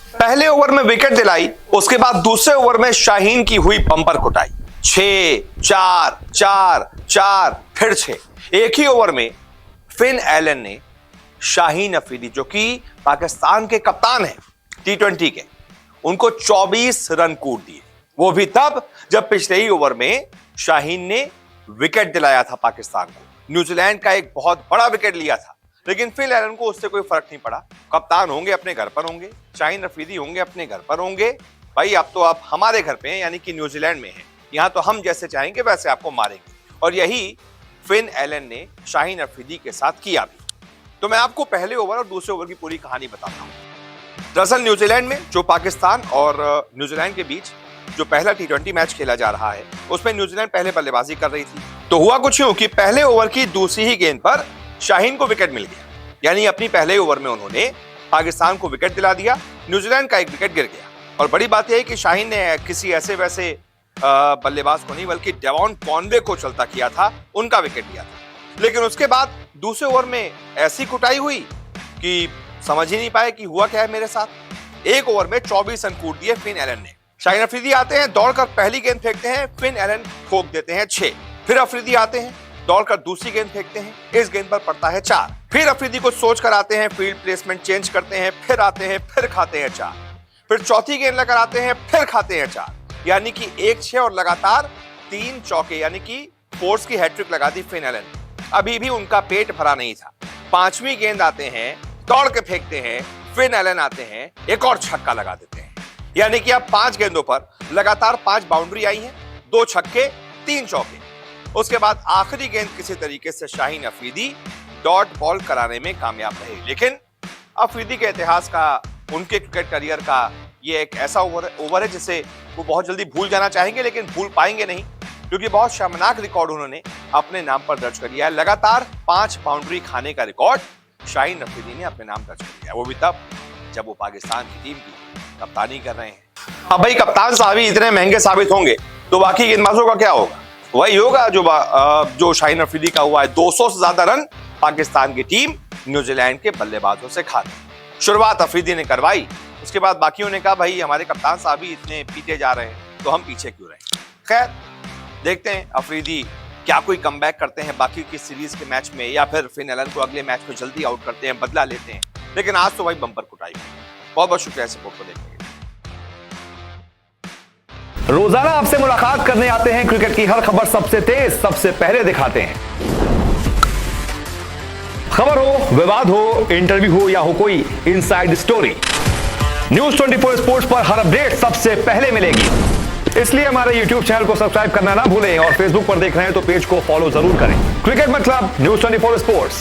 पहले ओवर में विकेट दिलाई, उसके बाद दूसरे ओवर में शाहीन की हुई बम्पर कुटाई। 6, 4, 4, 4, फिर 6। एक ही ओवर में फिन एलन ने शाहीन अफरीदी, जो कि पाकिस्तान के कप्तान हैं T20 के, उनको 24 रन कूट दिए। वो भी तब जब पिछले ही ओवर में शाहीन ने विकेट दिलाया था पाकिस्तान को। न्यूजीलैंड का एक बहुत बड़ा विकेट लिया था, लेकिन फिन एलन को उससे कोई फर्क नहीं पड़ा। कप्तान होंगे अपने घर पर होंगे, शाहीन अफरीदी होंगे अपने घर पर होंगे। भाई अब तो आप हमारे घर पे हैं, यानी कि न्यूजीलैंड में हैं। यहां तो हम जैसे चाहेंगे वैसे आपको मारेंगे। और यही फिन एलन ने शाहीन अफरीदी के साथ किया भी। तो मैं आपको पहले ओवर और दूसरे ओवर की पूरी कहानी बताता हूं। दरअसल न्यूजीलैंड में जो पाकिस्तान और न्यूजीलैंड के बीच जो पहला T20 मैच खेला जा रहा है, उसमें न्यूजीलैंड पहले बल्लेबाजी कर रही थी। तो हुआ कुछ यूं कि पहले ओवर की दूसरी ही गेंद पर शाहीन को विकेट मिल गया, यानी अपनी पहले ओवर में उन्होंने पाकिस्तान को विकेट दिला दिया। न्यूजीलैंड का एक विकेट गिर गया। और बड़ी बात यह है कि शाहीन ने किसी ऐसे वैसे बल्लेबाज को नहीं, बल्कि डेवॉन कॉनवे को चलता किया था, उनका विकेट लिया था। लेकिन उसके बाद दूसरे ओवर में ऐसी कुटाई हुई कि समझ ही नहीं पाए कि हुआ क्या है मेरे साथ। एक ओवर में 24 रन कूट दिए फिन एलन ने। शाहीन अफरीदी आते हैं, दौड़कर पहली गेंद फेंकते हैं, फिन एलन ठोक देते हैं 6। फिर अफरीदी आते हैं, दौड़कर दूसरी गेंद फेंकते हैं, इस गेंद पर पड़ता है 4। फिर अफरीदी को सोच कर आते हैं, फील्ड प्लेसमेंट चेंज करते हैं, फिर आते हैं, फिर खाते हैं 4। फिर चौथी गेंद लेकर आते हैं, फिर खाते हैं 4, यानी कि 1 6 और लगातार 3 चौके, यानी कि फोर्स की हैट्रिक लगा दी फिन एलन। अभी भी उनका पेट भरा नहीं था। 5वीं गेंद आते हैं, दौड़ के फेंकते हैं, फिन एलन आते हैं, एक और छक्का लगा देते हैं। यानी कि अब 5 गेंदों पर लगातार 5 बाउंड्री आई हैं, 2 छक्के, 3 चौके। उसके बाद आखिरी गेंद किसी तरीके से शाहीन अफरीदी डॉट बॉल कराने में कामयाब रहे। लेकिन अफरीदी के इतिहास का, उनके क्रिकेट करियर का ये एक ऐसा ओवर है जिसे वो बहुत जल्दी भूल जाना चाहेंगे, लेकिन भूल पाएंगे नहीं, क्योंकि बहुत शर्मनाक रिकॉर्ड उन्होंने अपने नाम पर दर्ज कर लिया है। लगातार 5 बाउंड्री खाने का रिकॉर्ड शाहीन अफरीदी ने अपने नाम दर्ज कर लिया, वो भी तब जब वो पाकिस्तान की टीम की कप्तानी कर रहे हैं। अब भाई कप्तान साहब ही इतने महंगे साबित होंगे तो बाकी गेंदबाजों का क्या होगा? वही होगा जो शाहीन अफरीदी का हुआ है। 200 से ज्यादा रन पाकिस्तान की टीम न्यूजीलैंड के बल्लेबाजों से खा गई। शुरुआत अफरीदी ने करवाई, उसके बाद बाकियों ने कहा भाई हमारे कप्तान साहब ही इतने पीटे जा रहे हैं तो हम पीछे क्यों रहे। खैर देखते हैं अफरीदी क्या कोई कमबैक करते हैं बाकी की सीरीज के मैच में, या फिर फिन एलन को अगले मैच में जल्दी आउट करते हैं, बदला लेते हैं। लेकिन आज तो भाई बम्पर कुटाई। बहुत बहुत शुक्रिया सपोर्ट को देखने के लिए। रोजाना आपसे मुलाकात करने आते हैं, क्रिकेट की हर खबर सबसे तेज, सबसे पहले दिखाते हैं। खबर हो, विवाद हो, इंटरव्यू हो या हो कोई इनसाइड स्टोरी, न्यूज 24 स्पोर्ट्स पर हर अपडेट सबसे पहले मिलेगी। इसलिए हमारे YouTube चैनल को सब्सक्राइब करना ना भूलें और Facebook पर देख रहे हैं तो पेज को फॉलो जरूर करें। क्रिकेट मतलब न्यूज 24 स्पोर्ट्स।